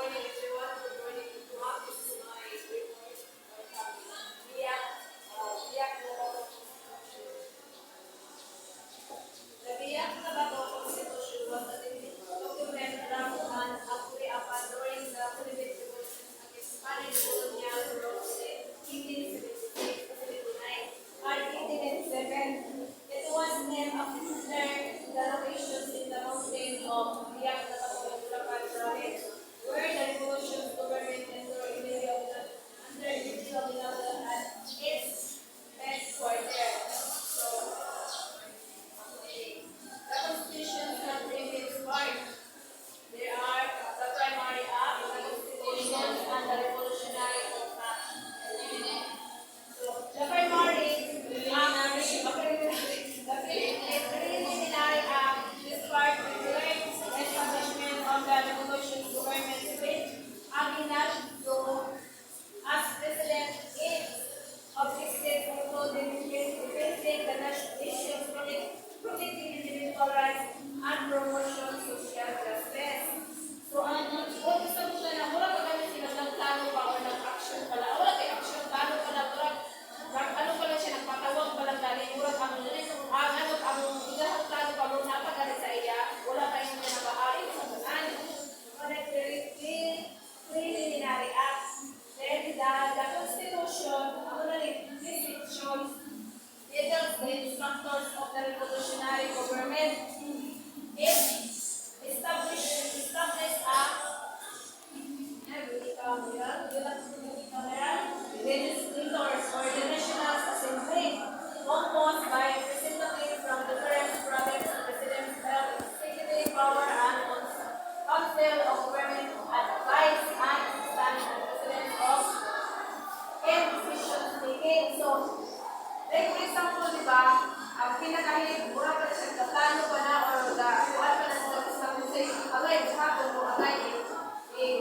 morning, everyone. Good morning to all. This is my report. Biyak, biyak na bato Nabiyak na bato Constitution was adopted document drafted and agreed upon during the Philippine Revolution against Spanish colonial rule in 1876 to 79 and 1887. It was named after the locations in the mountain of Biak na bato in Bulacan province, where the revolution's government entered under Emilio Aguinaldo at its headquarters. So, the Constitution has its part. There are the primary act, the Constitution, and the Revolutionary Act. So, the primary preliminary act is part regulates the establishment of the revolution government with Aguinaldo as president in of the state including defending the nation's protecting individual rights and promotion social justice. So, kung gusto mo siya na mura pa kami sila nagplano pa o nag-action pala. Wala kay action, plano pala, ano pala siya, nagpatawag pala dali, mura ang igahang plano pa muna napagalit sa iya, wala kayong pinabahari sa kanan. Preliminary act. Then, the Constitution, restrictions, details the instructors of the revolutionary government. It established a legislators or the National Assembly composed by representatives from different provinces, presidents, executive power, and council of government, advice, and assistant presidents of decision making. So, like for example, di ba, ang pinakahit, mura pa na siya, plano pa na, or wala pa na siya sa kusay, agay, hapon mo, agay,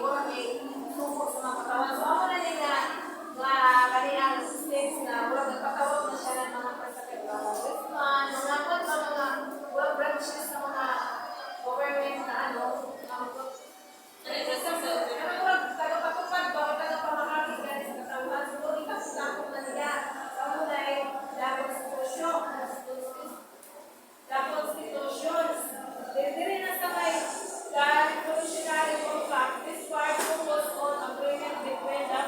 mura may suko sa mga katawan. So, ako na nila, kaniyang states na mura nagpatawag na siya ng mga pasakit. Mga branches ng mga government na tagapatupad ba o tagapamahagi dahil sa katawan. Siguro ikasakot na niya sa mulay the Constitution. Diri na sa may the Revolutionary Compact. This part focus on agreement between the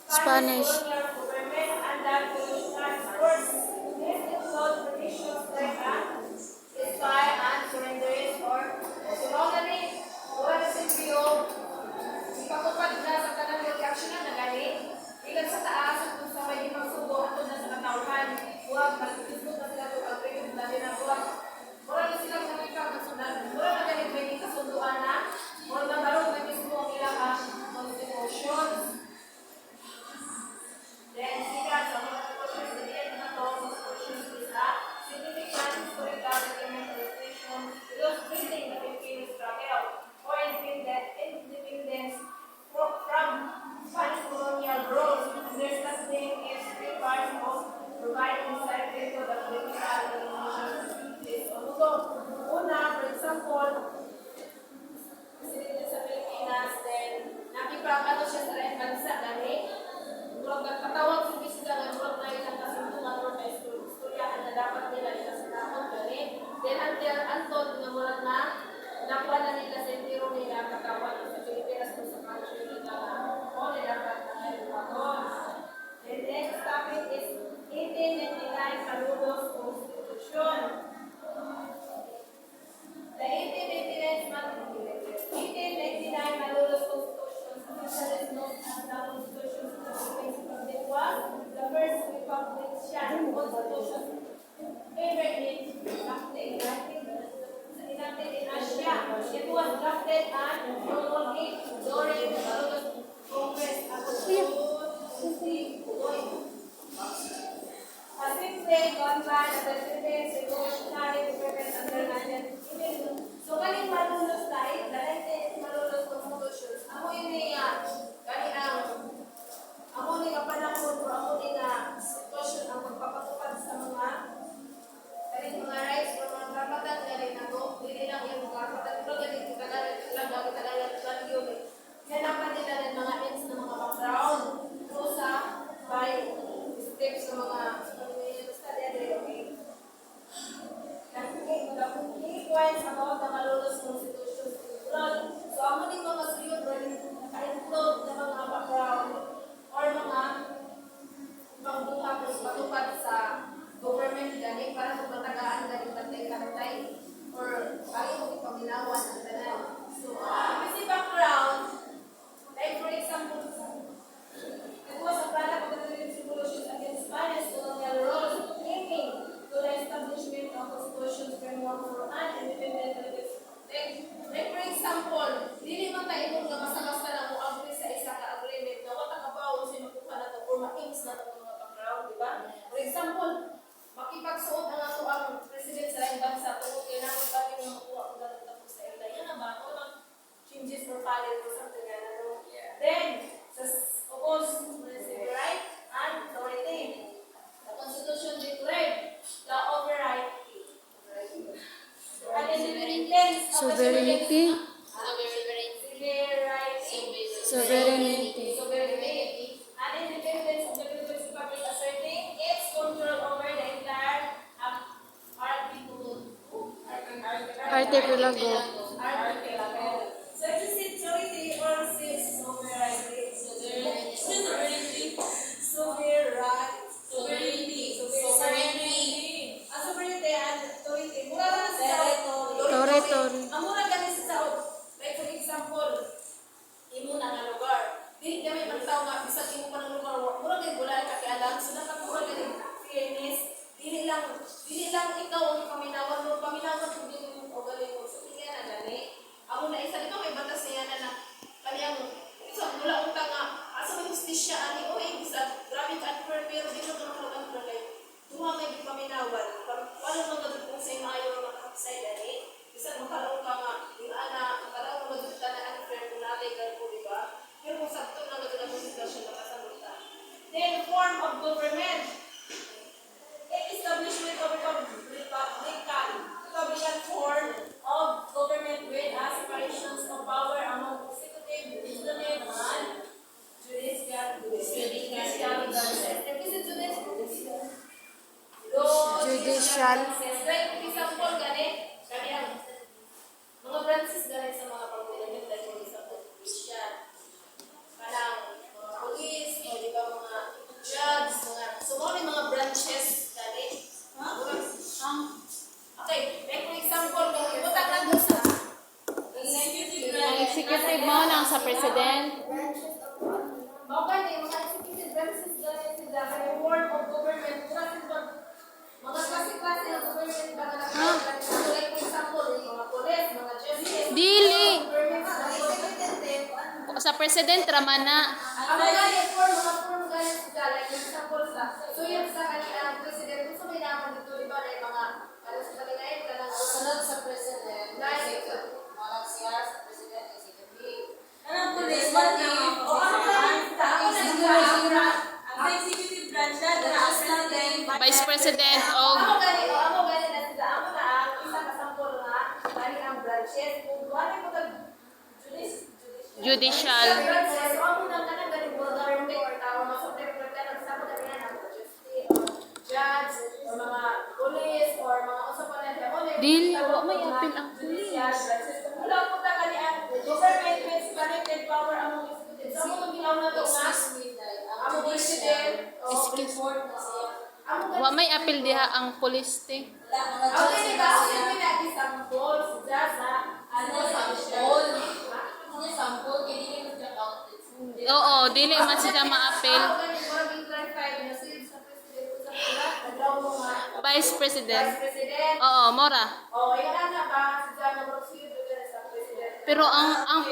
Spanish government and the revolutionary force. This includes provisions like ceasefire and surrenders or sumagani wala na silbiyo ipatupad na sa tanang reaction na nagani ilan sa taas kung sa may ipagsubo ato na sa katauhan huwag mag-isot na sila ito agreement na ginagawa wala na silang nakikakasundan wala na ganit may kasunduan na wala na barong na mismo ang ilang constitution. Then, sikat sa mga constitution sa iyan na ito constitution is a significant historical document illustration illustrating the Philippine struggle or independence from Spanish colonial rule. Understanding is three parts of providing insight into the political revolution is una, for example, presidente sa Pilipinas, then nakipagano siya sa lahat bansa gani. Murag nagpatawag sa bisita ng murag na ilang kasuntungan or na istoryahan na dapat nila ikasinahon gani. Then until Anton na murag na nakuha na nila sa intiro nila katawag sa Pilipinas kung sa country nila na o nila dapat na ngayon. The next topic is 1899 Saludos Constitution. The 1899 Malolos Constitution, officially known as the Constitution of the Philippines Republic, was the first Republican Constitution ever enacted in Asia. It was drafted and promulgated during the Malolos Congress at the a six-day gone by the Philippines Revolutionary Government under 19 So, kaning Malolos tayo, dahil Malolos Constitution, amo ini amo ni kapanahon o amo ni sitwasyon ang magpapatupad sa mga rights o mga karapatan galing ako, hindi lang yung karapatan pero galing lang imong nga basta-basta na mo agree sa isa ka agreement na wala ka ba unsay makuha na to or ma-ings na to mga background, di ba? For example, makipagsuot ang ato ang president sa laing bansa tungod kay namo kami nga makuha ang ganun tapos sa ila. Yan na ba? O lang changes for valid or something like that. No? Then, sa oppose, right? And authority. The Constitution declared the override and independence of the Sovereignty. sovereignty and independence of the Philippines Republic asserting its control over the entire Archipelago. So it's security or sovereignty. Ang sovereignty and authority. Mura lang sa Territory. ang mura ganin sa Saud. Like for example, imo na nga lugar. Dili kami magtaw nga bisag imo pa ng lugar. Mura gid wala ka kialam. So dapat mura gid fairness. Dili lang ikaw ang paminawan mo. Paminawan kung dili mo o galing mo. So kaya na gani. Amo na isa dito may batas niya na kaniyang so mula unta nga asa may justisya ani o bisag grabe ka pero dito ka makalagan ko like duha may paminawan. Wala man gadud kung sa maayo nga kapsay dani. Bisag makalaw ka nga yung ana makalaw mo gadud ta na unfair kung legal ko di ba? Pero kung sakto na gadud ang sitwasyon na kasagot ta. Then form of government. Establishment of Republican form of government with separations of power among executive, legislative, and judicial branches. Judicial. Like, for example, kami ang mga branches gani sa mga pag-element like for example, judicial, parang mga police, o di ba mga judge, so mga branches gani. Okay, like for example, kung ibutang lang doon sa Ang executive mo nang sa president. okay, mga executive branches gani sila, may form of government, mga klase-klase ng government ba na like for example, mga police, mga justice, Dili. mga Sa president raman na. ang mga form gani sila, like for example, so yung sa kanilang president, kung sabi naman dito, di ba, na mga ano sa kanilang kanang sunod sa president, like, mga siya sa president, executive. Anong police? O ano na ang executive branch na, Vice President o Amo gani na sila. Amo na ang isa kasampol nga gani ang branches. Kung wala mo tag judicial. branches, so amo na kanang gani mo government or tao mga subject ka nang sa mga gani ang justice or judge or mga police or mga usapan na mo Dili, wa may appeal ang police. Kung wala mo ta gani ang government with connected power among executive. So amo ginaw na to nga amo president o report na siya. Wa may appeal diha ang police te. Okay, ba? Sino natin sampol? Sudya sa ano sampol? Sampol, hindi mo siya counted. Oo, dili man sila ma-appeal. Vice President. Oo, mora. Oh, yun na ba? Sudya na proceed sa president. Pero ang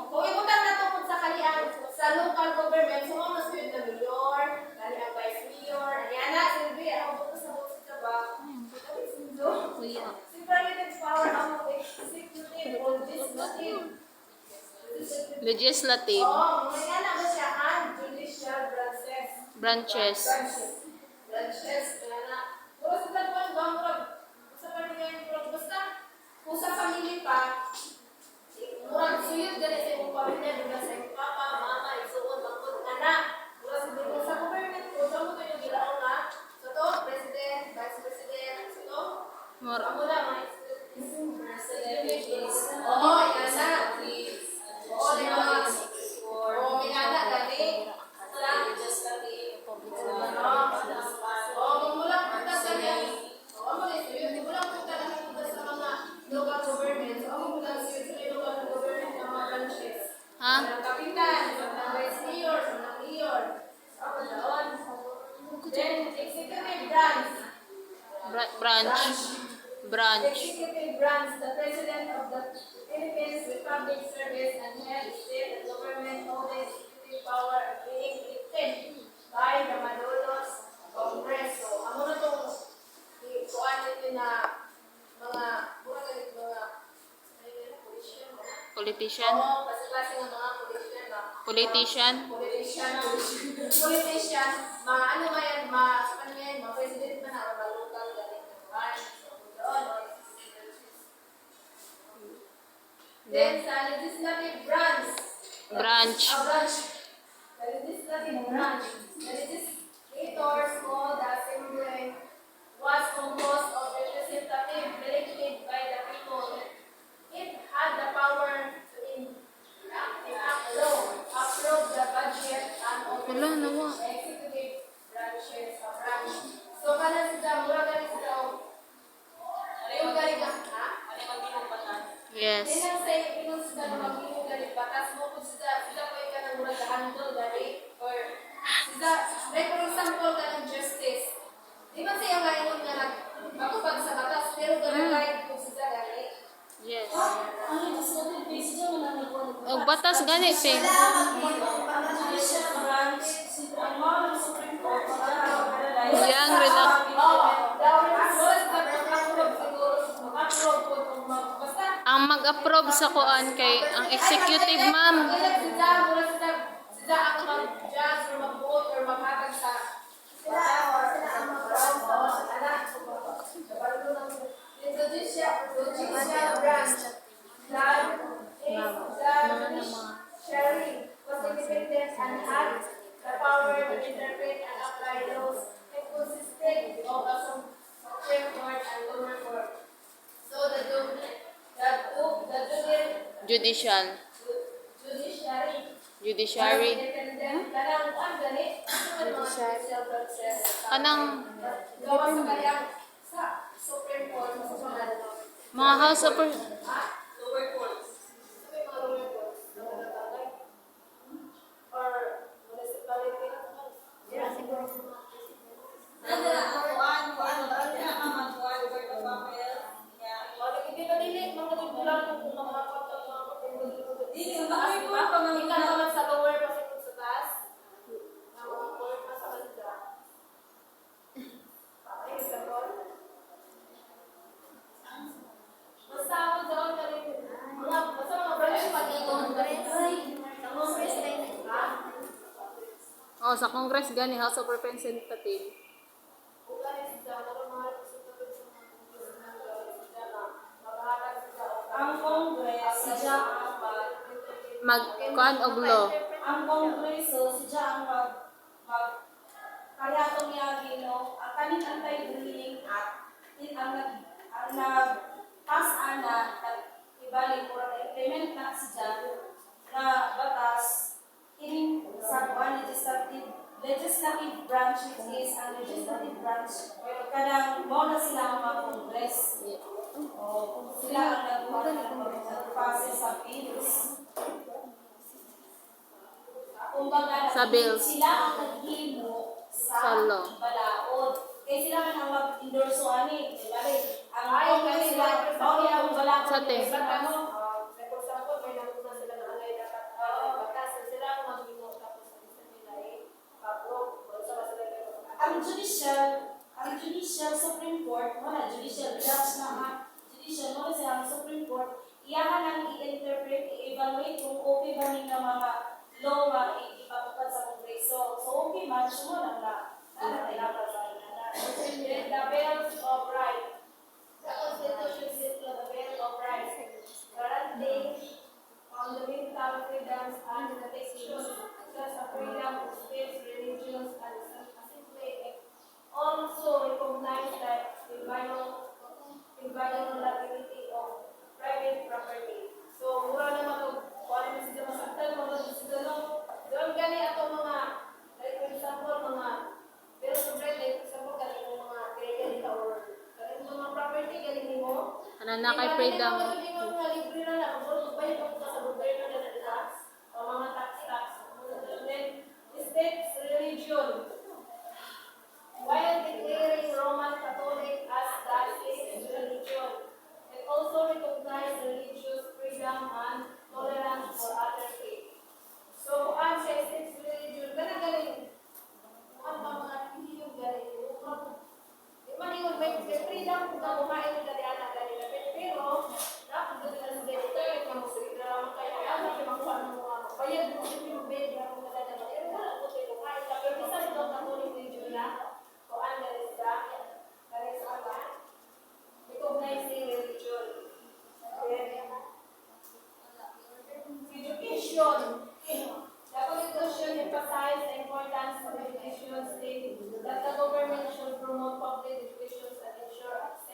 Kung ibutan na tungkol sa kaniyang sa local government, sumunod sa na mayor, kaniyang vice mayor, yan na, silbi, ang butos na butos ka ba? Superlative power among executive or legislative. legislative Oo, mga na ba siya ang judicial branches. branches. Branches, kaya na. Pero sa tagpuan ba, murag, sa panigayon, murag, basta, kung sa family pa, murag suyod gani sa imong pamilya, diba sa imong papa, mama, isuon, bangkod, anak. Murag sa government ko, sa mo kayo gilaon nga, sa to, president, vice president, sa to, Mora. amo na, mga celebrities. Oo, yan na. Oo, diba? Oo, minana, gani. Ha? Kapitan, vice mayor, mayor. Then, executive branch. Branch. Branch. Executive branch, the President of the Philippines Republic Service and head state and government holding executive power being elected by the Malolos Congress. So, amo na itong ikuan nito na mga Politician. Oo, kasi klase ng mga politician na Politician. politician, mga ano ba yan, ano yan, mga president ba na, o mga local galing ng bahay. So, doon, o, then, sa legislative branch, Branch. the legislative branch, the legislators called the assembly was composed of representatives elected by the people. It had the power to approve the budget and Wala, nawa. the executive branches of branch. So, kanan sila, mura galing sila, yung galing ha? Yes. Dinang sa ipinos sila na mag-iong galing batas mo kung sila po ka ng mura handle galing or sila, like for example ka ng justice. Di ba siya ngayon nga magkupag sa batas pero galing kung sila galing? Yes. Og batas gani te. Yang relax. Ang mag-approve sa kuan kay ang executive ma'am. Judicial branch. Sherry was independent and had the power to interpret and apply laws. It consisted of a Supreme Court and lower court. So the Judicial. judiciary Judiciary. independent. Kanang ang ganit. Judicial process. Kanang Gawa sa kayang sa Supreme Court. mga house of Lower courts. May mga lower courts. Or municipality. Yeah, siguro. Hindi ba dili mga tigulang kung mga kapatid mga kapatid dili ang taas di ba? Hindi ka naman sa lower kasi kung sa taas. Ang mga court na sa kanila. Ay, sa court. Basta ako doon ka rin. Basta mga branch pag-ingon. Sa Congress kayo. Ha? Oh, sa Congress gani House of Representative. Ang Congress, siya ang Mag-kuan og law. ang Kongreso, siya ang kaya itong yagi, no? Ang kaning anti-bullying act, ang nag-pass na, ibalik o implement na siya na batas, in sa kuan legislative branch which is ang legislative branch kanang mo na sila ang mga Congress. Sila ang nag-process sa bills. Kumbaga, Sa bills. sila ang naghimo Sa sa law. balaod. Kaya sila man ang mag-endorso ani. Ang Congress sila, ang balaod. Sa te. For example, may nakuha sila na alay dapat batas. Sila ang maghimo tapos isa nila approve. Ang judicial Supreme Court, wala judicial judge na ha. Judicial mo kasi ang Supreme Court, iyahan ang i-interpret, i-evaluate kung okay ba nila mga law nga ipatupad sa Kongreso. So okay man, sumo lang na. Dapat sa the Bills of Rights. The Constitution says the Bill of Rights, guaranteeing fundamental freedoms and protections such as freedom of speech, religion, and assembly. Also recognize that inviolability of private property. So, mura naman ito, kung ano na sila masaktan, mga sila doon gani ato mga, like for example, mga pero sobrang like for example, galing mo mga kaya ka or galing mo mga property, galing mo. Ana na kay freedom. Hindi mo mga libre na lang, so bayad ako sa gobyerno na nila, o mga tax. Then, state's religion. While declaring Roman Catholic as the state's religion, France education state that the government should promote public education and ensure access